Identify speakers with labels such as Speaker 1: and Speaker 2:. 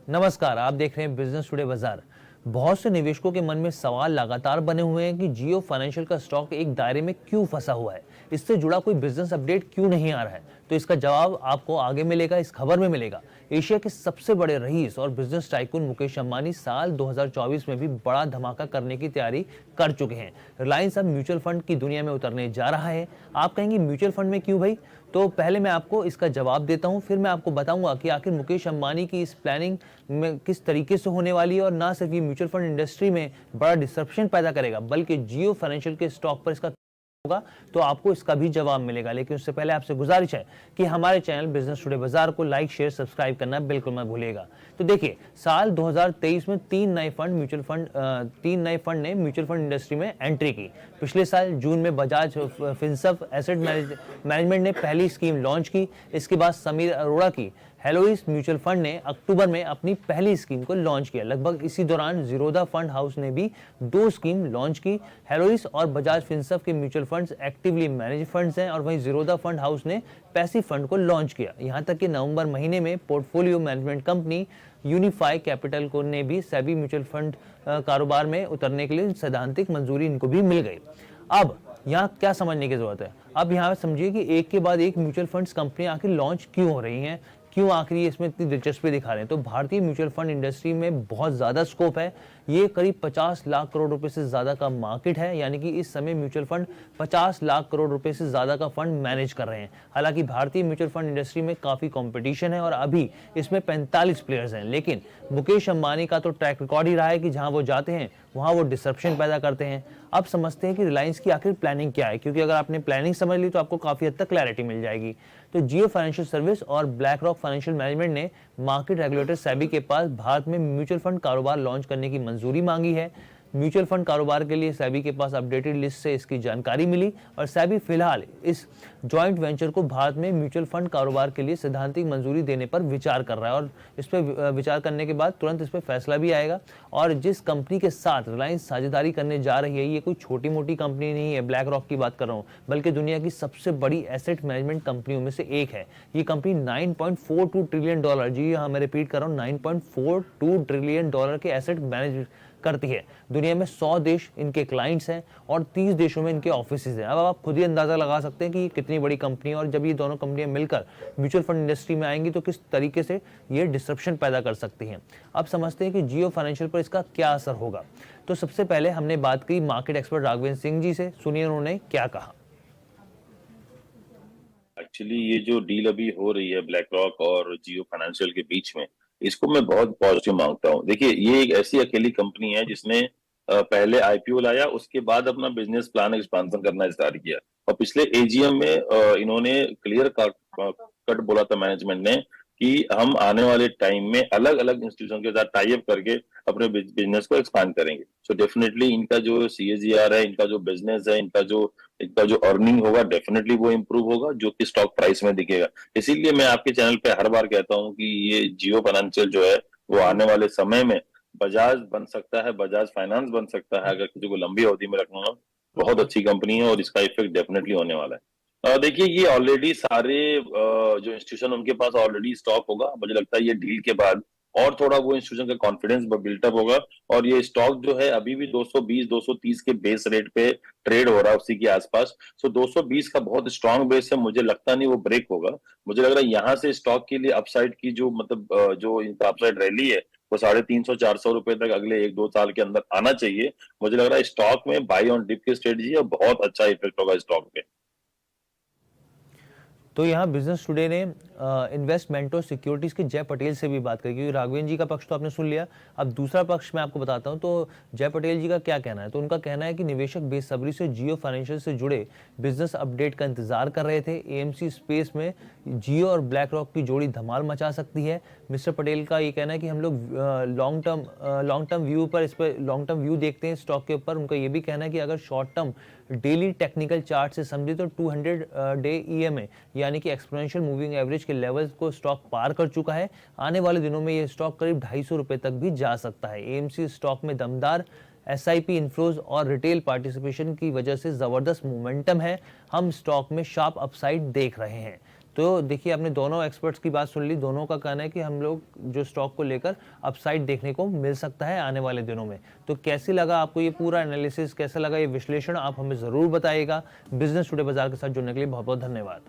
Speaker 1: नमस्कार, आप देख रहे हैं बिजनेस टुडे बाजार। बहुत से निवेशकों के मन में सवाल लगातार बने हुए हैं कि जियो फाइनेंशियल का स्टॉक एक दायरे में क्यों फंसा हुआ है, इससे जुड़ा कोई बिजनेस अपडेट क्यों नहीं आ रहा है। तो इसका जवाब आपको आगे मिलेगा, इस खबर में मिलेगा। एशिया के सबसे बड़े रईस और बिजनेस टाइकून मुकेश अंबानी साल 2024 में भी बड़ा धमाका करने की तैयारी कर चुके हैं। रिलायंस अब म्यूचुअल फंड की दुनिया में उतरने जा रहा है। आप कहेंगे म्यूचुअल फंड में क्यों भाई? तो पहले मैं आपको इसका जवाब देता हूं, फिर मैं आपको बताऊंगा कि आखिर मुकेश अंबानी की इस प्लानिंग में किस तरीके से होने वाली है, और ना सिर्फ ये म्यूचुअल फंड इंडस्ट्री में बड़ा डिसरप्शन पैदा करेगा बल्कि जियो फाइनेंशियल के स्टॉक पर इसका होगा, तो आपको इसका भी जवाब मिलेगा। लेकिन उससे पहले आपसे गुजारिश है कि हमारे चैनल बिजनेस टुडे बाजार को लाइक, शेयर, सब्सक्राइब करना बिल्कुल मत भूलिएगा। तो देखिए, साल 2023 में तीन नए फंड ने म्यूचुअल फंड इंडस्ट्री में एंट्री की। पिछले साल जून में बजाज फिनसर्व एसेट मैनेजमेंट ने पहली स्कीम लॉन्च की। इसके बाद समीर अरोड़ा की हेलोइस म्यूचुअल फंड ने अक्टूबर में अपनी पहली स्कीम को लॉन्च किया। लगभग इसी दौरान जीरोधा फंड हाउस ने भी दो स्कीम लॉन्च की। हेलोइस और बजाज फिनसर्व के mutual funds actively manage funds हैं, और वहीं जीरोधा फंड हाउस ने पैसिव फंड को लॉन्च किया। यहां तक कि नवंबर महीने में portfolio management company Unifi Capital को ने भी सेबी म्यूचुअल फंड कारोबार में उतरने के लिए सैद्धांतिक मंजूरी इनको भी मिल गई। अब यहाँ क्या समझने की जरूरत है? अब यहाँ समझिए कि एक के बाद एक म्यूचुअल फंड्स कंपनी आखिर लॉन्च क्यों हो रही हैं, क्यों आखिर ये इसमें इतनी दिलचस्पी दिखा रहे हैं। तो भारतीय म्यूचुअल फंड इंडस्ट्री में बहुत ज्यादा स्कोप है। ये करीब 50 लाख करोड़ रुपए से ज्यादा का मार्केट है, यानी कि इस समय म्यूचुअल फंड 50 लाख करोड़ रुपए से ज्यादा का फंड मैनेज कर रहे हैं। हालांकि भारतीय म्यूचुअल फंड इंडस्ट्री में काफी कंपटीशन है और अभी इसमें 45 प्लेयर्स हैं, लेकिन मुकेश अंबानी का तो ट्रैक रिकॉर्ड ही रहा है कि जहां वो जाते हैं वहां वो डिसरप्शन पैदा करते हैं। अब समझते हैं कि रिलायंस की आखिर प्लानिंग क्या है, क्योंकि अगर आपने प्लानिंग समझ ली तो आपको काफी हद तक क्लैरिटी मिल जाएगी। तो जियो फाइनेंशियल सर्विस और ब्लैक रॉक फाइनेंशियल मैनेजमेंट ने मार्केट रेगुलेटर सेबी के पास भारत में म्यूचुअल फंड कारोबार लॉन्च करने की मंजूरी मांगी है। म्यूचुअल फंड कारोबार के लिए सेबी के पास अपडेटेड लिस्ट से इसकी जानकारी मिली, और सेबी फिलहाल इस जॉइंट वेंचर को भारत में म्यूचुअल फंड कारोबार के लिए सैद्धांतिक मंजूरी देने पर विचार कर रहा है, और इस पर विचार करने के बाद तुरंत इस पर फैसला भी आएगा। और जिस कंपनी के साथ रिलायंस साझेदारी करने जा रही है, ये कोई छोटी मोटी कंपनी नहीं है, ब्लैक रॉक की बात कर रहा हूँ, बल्कि दुनिया की सबसे बड़ी एसेट मैनेजमेंट कंपनियों में से एक है। ये कंपनी $9.42 ट्रिलियन, जी हाँ मैं रिपीट कर रहा हूँ, $9.42 ट्रिलियन के एसेट मैनेज करती है। दुनिया में 100 देश इनके क्लाइंट्स हैं और 30 देशों में इनके ऑफिसेज हैं। अब आप खुद ही अंदाजा लगा सकते हैं कि ये कितनी बड़ी कंपनी है, और जब ये दोनों कंपनियां मिलकर म्यूचुअल फंड इंडस्ट्री में आएंगी तो किस तरीके से ये डिसरप्शन पैदा कर सकती हैं। अब समझते हैं कि जियो फाइनेंशियल पर इसका क्या असर होगा। तो सबसे पहले हमने बात की मार्केट एक्सपर्ट राघवेंद्र सिंह जी से, सुनिए उन्होंने क्या कहा।
Speaker 2: एक्चुअली ये जो डील अभी हो रही है ब्लैक रॉक और जियो फाइनेंशियल के बीच में, इसको मैं बहुत पॉजिटिव मांगता हूँ। देखिए, ये एक ऐसी अकेली कंपनी है जिसने पहले आईपीओ लाया, उसके बाद अपना बिजनेस प्लान एक्सपांशन करना स्टार्ट किया, और पिछले एजीएम में इन्होंने क्लियर कट बोला था मैनेजमेंट ने कि हम आने वाले टाइम में अलग अलग इंस्टीट्यूशन के साथ टाई अप करके अपने बिजनेस को एक्सपांड करेंगे। सो डेफिनेटली इनका जो सीएजीआर है, इनका जो बिजनेस है, इनका जो अर्निंग होगा, डेफिनेटली वो इम्प्रूव होगा, जो कि स्टॉक प्राइस में दिखेगा। इसीलिए मैं आपके चैनल पे हर बार कहता हूँ कि ये जियो फाइनेंशियल जो है वो आने वाले समय में बजाज बन सकता है, बजाज फाइनेंस बन सकता है, अगर किसी को लंबी अवधि में रखना हो। बहुत अच्छी कंपनी है और इसका इफेक्ट डेफिनेटली होने वाला है। देखिए, ये ऑलरेडी सारे जो इंस्टीट्यूशन उनके पास ऑलरेडी स्टॉक होगा। मुझे लगता है ये डील के बाद और थोड़ा वो इंस्टीट्यूशन का कॉन्फिडेंस बिल्टअप होगा, और ये स्टॉक जो है अभी भी 220-230 के बेस रेट पे ट्रेड हो रहा है, उसी के आसपास। सो 220 का बहुत स्ट्रांग बेस है, मुझे लगता नहीं वो ब्रेक होगा। मुझे लग रहा है यहाँ से स्टॉक के लिए अपसाइड की जो जो इनका अपसाइड रैली है वो 350-400 रुपए तक अगले 1-2 साल के अंदर आना चाहिए। मुझे लग रहा है स्टॉक में बाई ऑन डिप की स्ट्रेटेजी है, बहुत अच्छा इफेक्ट होगा स्टॉक पे।
Speaker 1: तो यहाँ बिजनेस टुडे ने इन्वेस्टमेंट और सिक्योरिटीज के जय पटेल से भी बात करी, क्योंकि राघवेंद्र जी का पक्ष तो आपने सुन लिया। अब दूसरा पक्ष मैं आपको बताता हूँ, तो जय पटेल जी का क्या कहना है। तो उनका कहना है कि निवेशक बेसब्री से जियो फाइनेंशियल से जुड़े बिजनेस अपडेट का इंतजार कर रहे थे। एएमसी स्पेस में जियो और ब्लैक रॉक की जोड़ी धमाल मचा सकती है। मिस्टर पटेल का ये कहना है कि हम लोग लॉन्ग टर्म व्यू पर इस पर लॉन्ग टर्म व्यू देखते हैं स्टॉक के ऊपर। उनका ये भी कहना है कि अगर short term daily technical chart से समझे तो 200 डे ईएमए यानी कि एक्सपोनेंशियल मूविंग एवरेज के लेवल्स को स्टॉक पार कर चुका है। आने वाले दिनों में ये स्टॉक करीब 250 रुपए तक भी जा सकता है। एएमसी स्टॉक में दमदार एसआईपी इन्फ्लोज और रिटेल पार्टिसिपेशन की वजह से जबरदस्त मोमेंटम है। हम स्टॉक में शार्प अपसाइड देख रहे हैं। तो देखिए आपने दोनों एक्सपर्ट्स की बात सुन ली, दोनों का कहना है कि हम लोग जो स्टॉक को लेकर अपसाइड देखने को मिल सकता है आने वाले दिनों में। तो कैसे लगा आपको ये पूरा एनालिसिस, कैसा लगा ये विश्लेषण, आप हमें ज़रूर बताइएगा। बिजनेस टुडे बाजार के साथ जुड़ने के लिए बहुत बहुत धन्यवाद।